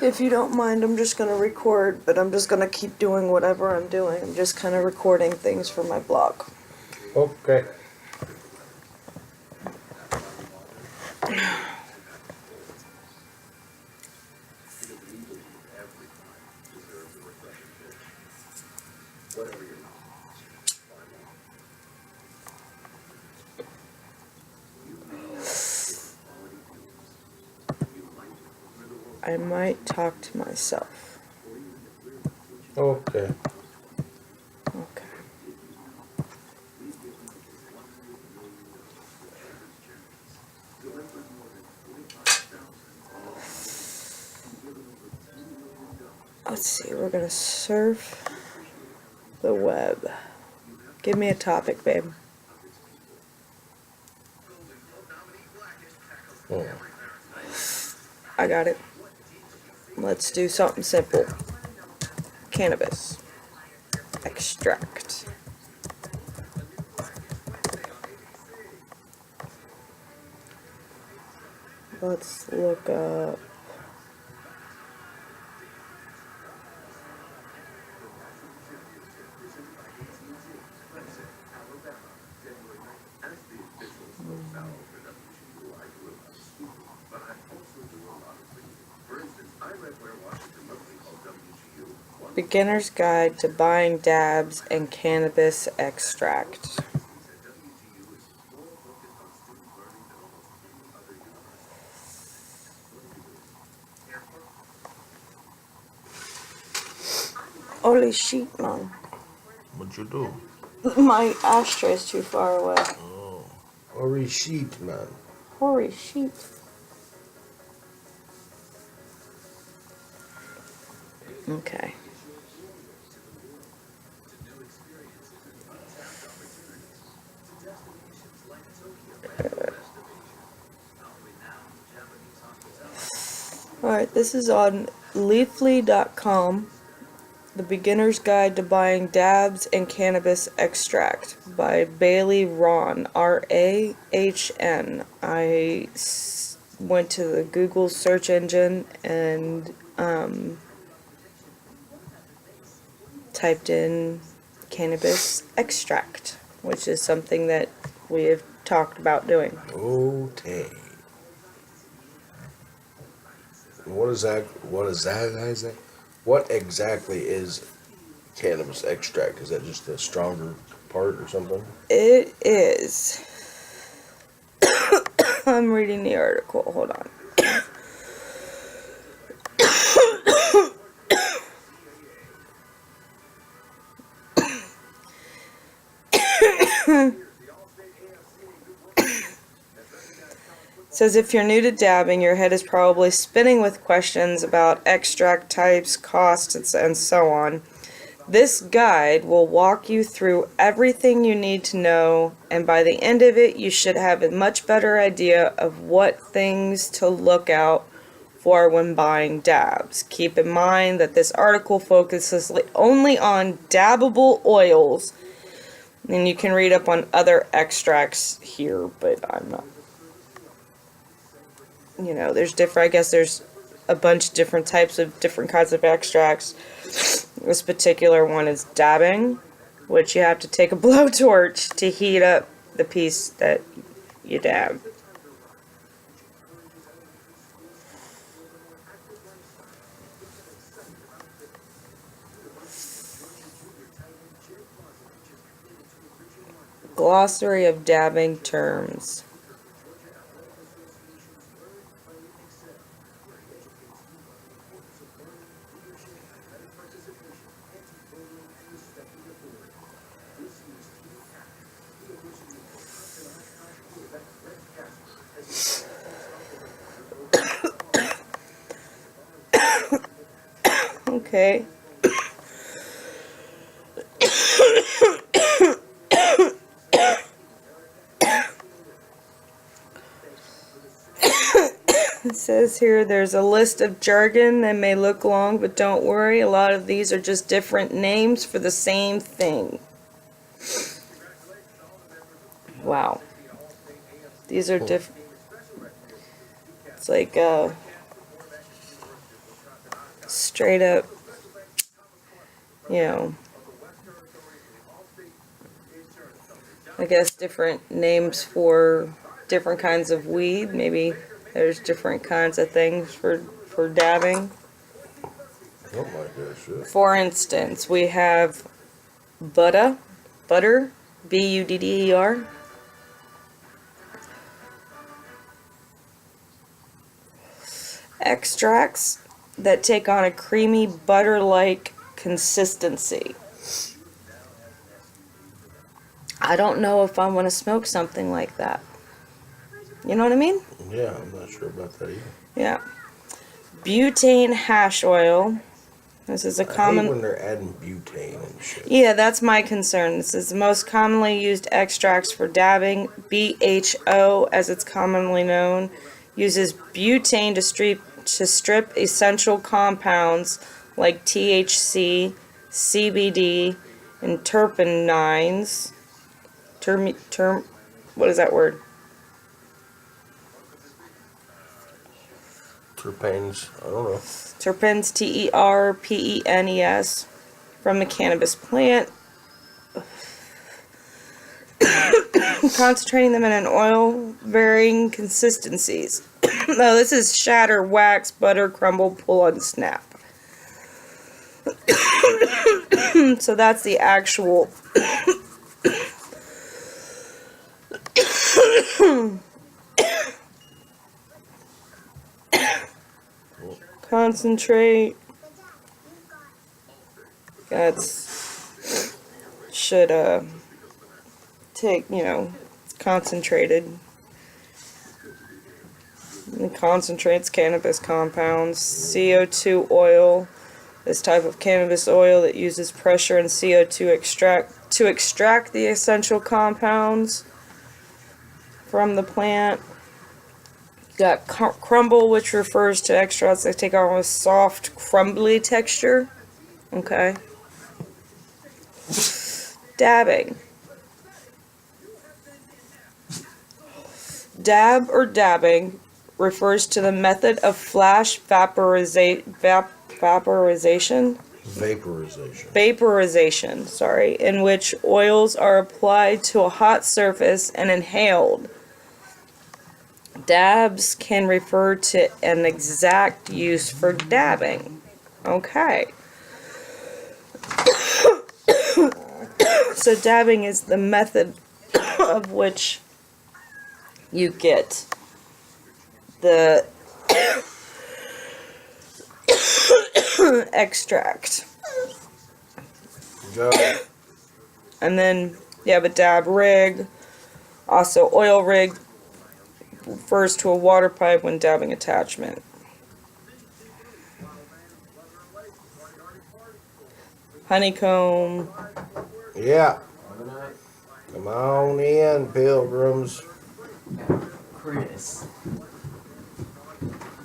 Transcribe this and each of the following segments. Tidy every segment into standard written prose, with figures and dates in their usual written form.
If you don't mind, I'm just going to record, but I'm just going to keep doing whatever I'm doing. I'm just kind of recording things for my blog. Okay. I might talk to myself. Okay. Okay. Let's see, we're going to surf the web. Give me a topic, babe. I got it. Let's do something simple. Cannabis. Extract. Let's look up. Beginner's Guide to Buying Dabs and Cannabis Extract. Holy shit, man. What you do? My ashtray is too far away. Oh. Holy shit, man. Holy shit. Okay. Alright, this is on leafly.com. The Beginner's Guide to Buying Dabs and Cannabis Extract by Bailey Rahn, R-A-H-N. I went to the Google search engine and typed in cannabis extract, which is something that we have talked about doing. Okay. What is that? What is that, Isaac? What exactly is cannabis extract? Is that just a stronger part or something? It is. I'm reading the article. Hold on. It says if you're new to dabbing, your head is probably spinning with questions about extract types, costs, and so on. This guide will walk you through everything you need to know, and by the end of it, you should have a much better idea of what things to look out for when buying dabs. Keep in mind that this article focuses only on dabbable oils, and you can read up on other extracts here, but I'm not. You know, there's different, I guess there's a bunch of different types of different kinds of extracts. This particular one is dabbing, which you have to take a blowtorch to heat up the piece that you dab. Glossary of dabbing terms. Okay. It says here there's a list of jargon that may look long, but don't worry, a lot of these are just different names for the same thing. Wow. These are different. It's like straight up, you know, I guess different names for different kinds of weed. Maybe there's different kinds of things for dabbing. Something like that shit. For instance, we have butter, Budder, extracts that take on a creamy butter-like consistency. I don't know if I want to smoke something like that. You know what I mean? Yeah, I'm not sure about that either. Yeah. Butane hash oil. This is a I hate common... when they're adding butane and shit. Yeah, that's my concern. This is the most commonly used extracts for dabbing. BHO, as it's commonly known, uses butane to strip essential compounds like THC, CBD, and terpenines. What is that word? Terpenes, I don't know. Terpenes, TERPENES, from the cannabis plant. Concentrating them in an oil varying consistencies. No, this is shatter, wax, butter, crumble, pull, and snap. So that's the actual concentrate. That's should take, you know, concentrated. It concentrates cannabis compounds. CO2 oil. This type of cannabis oil that uses pressure and CO2 to extract the essential compounds from the plant. You got crumble, which refers to extracts that take on a soft, crumbly texture. Okay. Dabbing. Dab or dabbing refers to the method of flash vaporization, in which oils are applied to a hot surface and inhaled. Dabs can refer to an exact use for dabbing. Okay. So dabbing is the method of which you get the extract. Go. And then you have a dab rig. Also, oil rig refers to a water pipe when dabbing attachment. Honeycomb. Yeah. Come on in, pilgrims. Chris.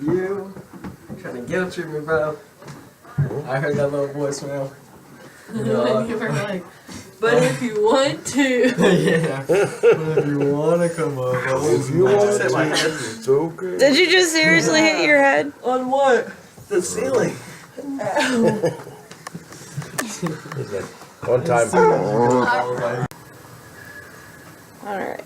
You trying to guilt trip me, bro? I heard that little voicemail. And you were like, but if you want to. Yeah. But if you want to come up, If you want to, it's okay. Did you just seriously hit your head? on what? The ceiling. One time. Alright.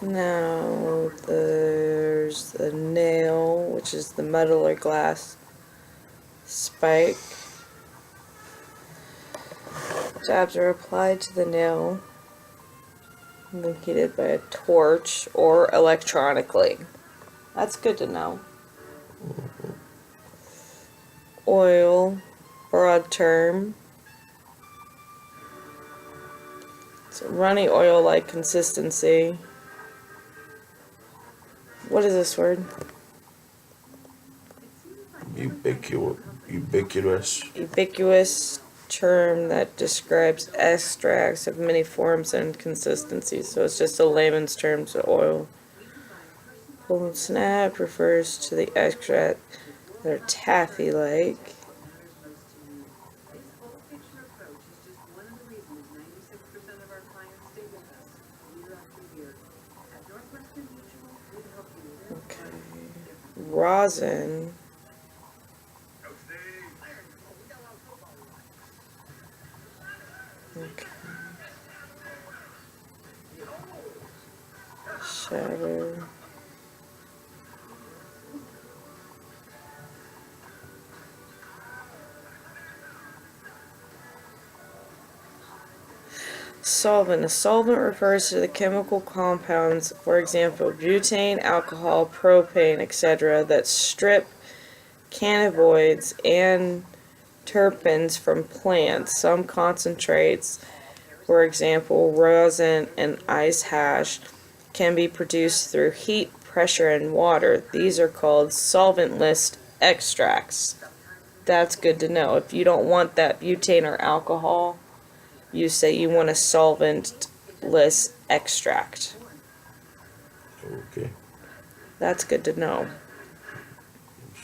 Now there's the nail, which is the metal or glass spike. Dabs are applied to the nail and then heated by a torch or electronically. That's good to know. Oil, broad term. It's a runny oil-like consistency. What is this word? Ubiquitous. Ubiquitous term that describes extracts of many forms and consistencies. So it's just a layman's term to oil. Pull and snap refers to the extract that are taffy-like. Okay. Rosin Shadow. Solvent. A solvent refers to the chemical compounds, for example, butane, alcohol, propane, etc., that strip cannabinoids and terpenes from plants. Some concentrates, for example, rosin and ice hash, can be produced through heat, pressure, and water. These are called solventless extracts. That's good to know. If you don't want that butane or alcohol, you say you want a solventless extract. Okay, That's good to know.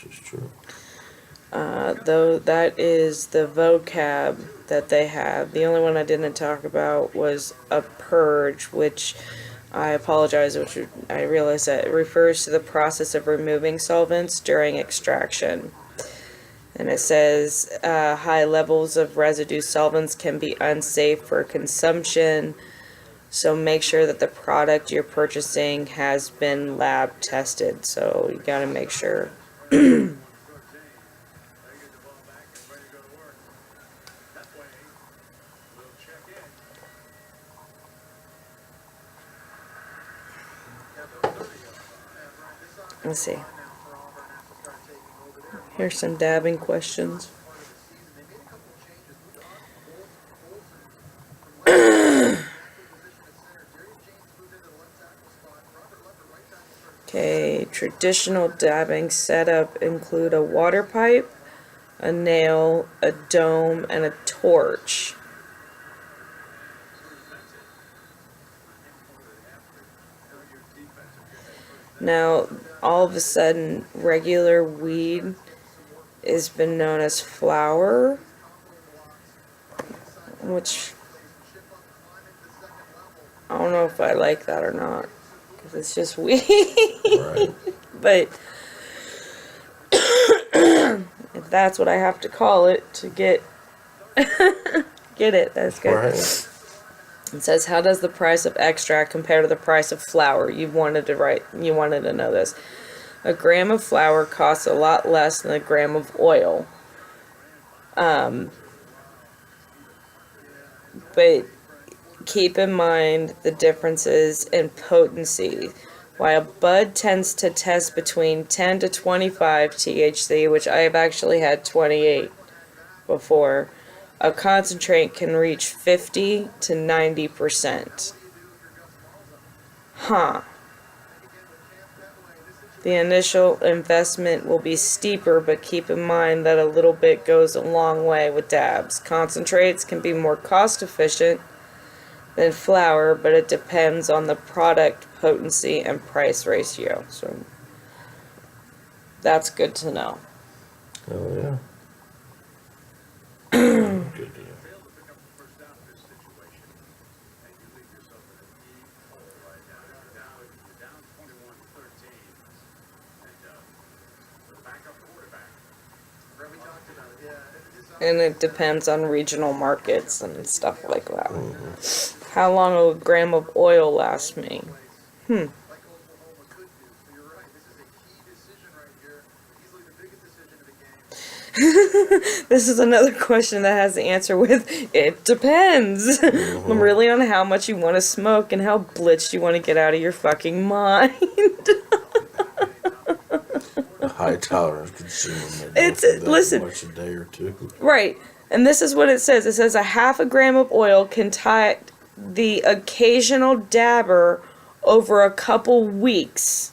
this is true. Though that is the vocab that they have. The only one I didn't talk about was a purge, which I apologize, which I realize that it refers to the process of removing solvents during extraction. And it says high levels of residue solvents can be unsafe for consumption, so make sure that the product you're purchasing has been lab tested. So you gotta make sure. Let's see. Here's some dabbing questions. Okay, traditional dabbing setup include a water pipe, a nail, a dome, and a torch. Now, all of a sudden, regular weed has been known as flower, which I don't know if I like that or not, because it's just weed. Right. But if that's what I have to call it to get it, that's good. Right. It says, how does the price of extract compare to the price of flour? You wanted to know this. A gram of flour costs a lot less than a gram of oil. But keep in mind the differences in potency. While bud tends to test between 10 to 25 THC, which I have actually had 28 before, a concentrate can reach 50 to 90%. Huh. The initial investment will be steeper, but keep in mind that a little bit goes a long way with dabs. Concentrates can be more cost efficient than flour, but it depends on the product potency and price ratio. So that's good to know. Oh yeah. Good deal. And it depends on regional markets and stuff like that. How long will a gram of oil last me? This is another question that has the answer with, it depends. Really on how much you want to smoke and how blitzed you want to get out of your fucking mind. A high tolerance consumer. Listen. Much a day or two. Right. And this is what it says. It says a half a gram of oil can tie the occasional dabber over a couple weeks,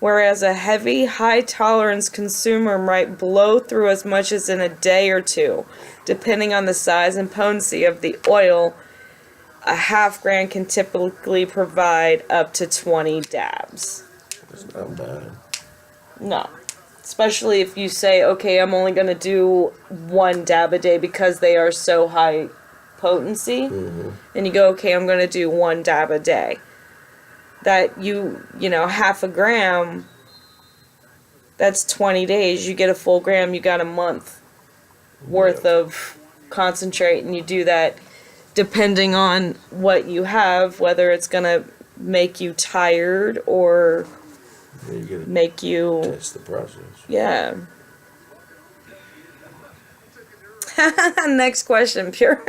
whereas a heavy, high-tolerance consumer might blow through as much as in a day or two. Depending on the size and potency of the oil, a half gram can typically provide up to 20 dabs. It's not bad. No. Especially if you say, okay, I'm only going to do one dab a day because they are so high potency. And you go, okay, I'm going to do one dab a day. That you know, half a gram, that's 20 days. You get a full gram, you got a month worth of concentrate. And you do that depending on what you have, whether it's going to make you tired or Then you gotta make you, test the process. yeah. Next question, pure.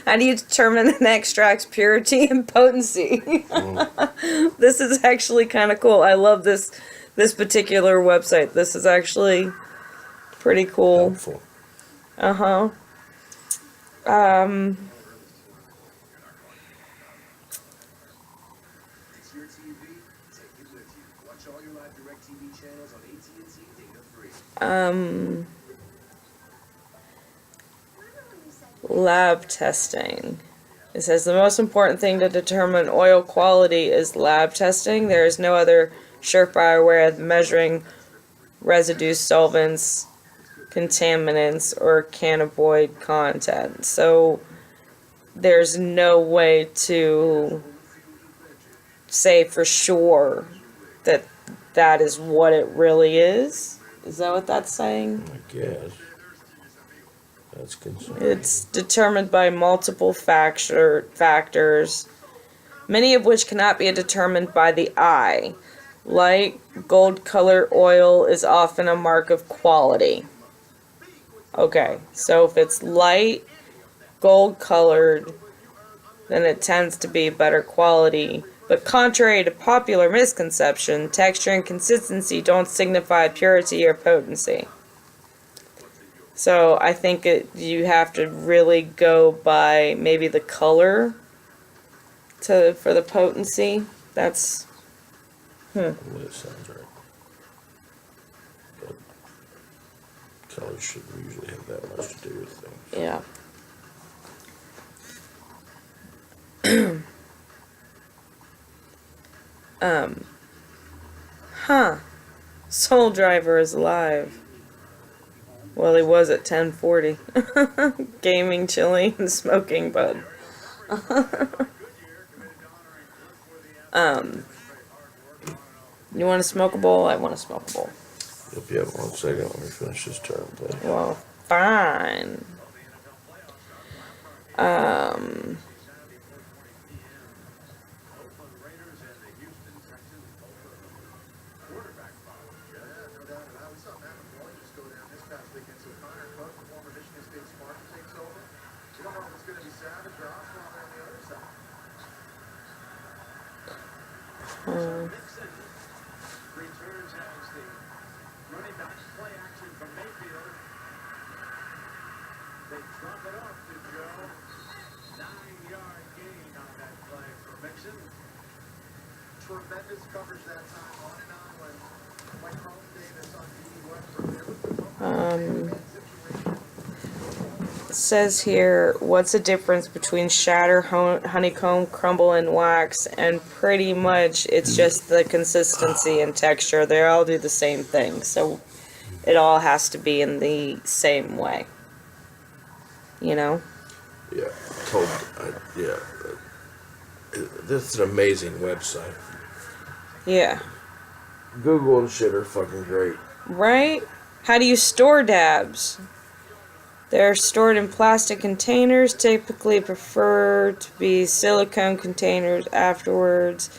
How do you determine an extract's purity and potency? This is actually kind of cool. I love this particular website. This is actually pretty cool. Helpful. Uh-huh. Um, It's your TV. Take it with you. Watch all your live direct TV channels on AT&T data free. Lab testing. It says the most important thing to determine oil quality is lab testing. There is no other surefire way of measuring residues, solvents, contaminants, or cannabinoid content. So there's no way to say for sure that that is what it really is. Is that what that's saying? I guess. That's concerning. It's determined by multiple factors, many of which cannot be determined by the eye. Light, gold color oil is often a mark of quality. Okay, so if it's light, gold colored, then it tends to be better quality. But contrary to popular misconception, texture and consistency don't signify purity or potency. So I think you have to really go by maybe the color for the potency. That's That sounds right. But colors shouldn't usually have that much to do with things. yeah. Soul Driver is alive. Well, he was at 10:40. Gaming, chilling, and smoking bud. You want to smoke a bowl? I want to smoke a bowl. If you have 1 second, let me finish this term, please. Well, fine. Returns as the running back play action from Mayfield. They drop it off to Joe. 9-yard gain on that play for Mixon. Tremendous coverage that time, on and on when Carlton Davis on D. Westbrook. It says here, what's the difference between shatter, honeycomb, crumble, and wax? And pretty much it's just the consistency and texture. They all do the same thing. So it all has to be in the same way. You know? Yeah. This is an amazing website. Yeah. Google and shit are fucking great. Right? How do you store dabs? They're stored in plastic containers, typically prefer to be silicone containers afterwards.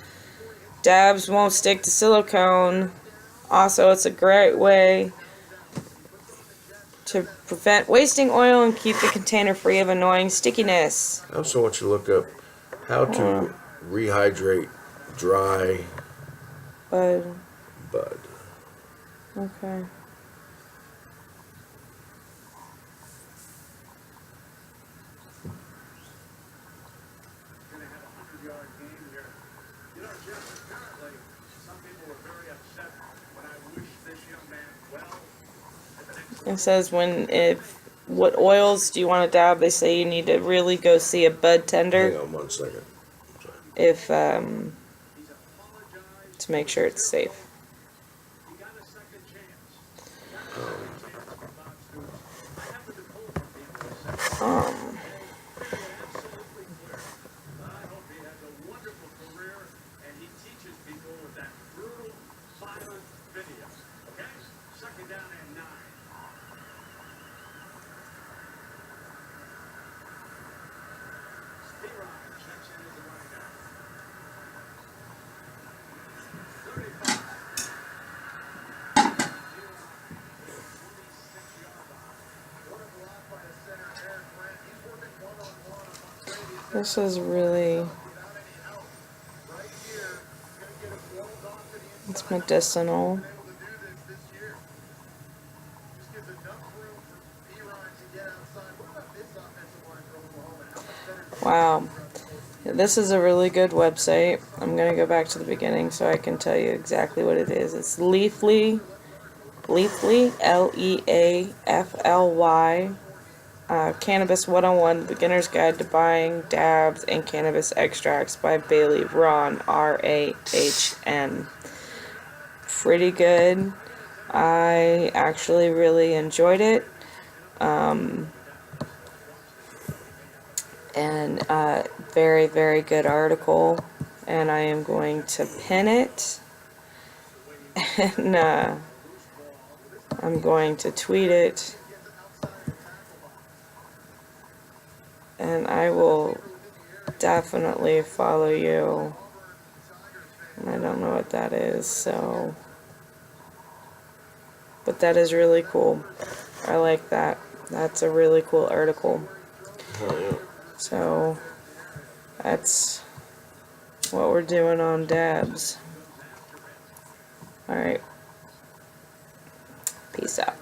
Dabs won't stick to silicone. Also, it's a great way to prevent wasting oil and keep the container free of annoying stickiness. I also want you to look up how to rehydrate dry But, bud. okay. Going to have a 100-yard game here. You know, Jeff, apparently some people were very upset when I wished this young man well at the next It says what oils do you want to dab? They say you need to really go see a bud tender Hang on 1 second. if to make sure it's safe. he got a second chance. I hope he has a wonderful career and he teaches people with that brutal, violent video. Okay? Second down and 9. Steve checks in as a running back. This is really, it's medicinal. Wow. This is a really good website. I'm going to go back to the beginning so I can tell you exactly what it is. It's Leafly, Leafly, Cannabis 101, Beginner's Guide to Buying Dabs and Cannabis Extracts by Bailey Rahn, R-A-H-N. Pretty good. I actually really enjoyed it. And very, very good article. And I am going to pin it. And I'm going to tweet it. And I will definitely follow you. And I don't know what that is, so. But that is really cool. I like that. That's a really cool article. Oh, yeah. So, that's what we're doing on dabs. Alright. Peace out.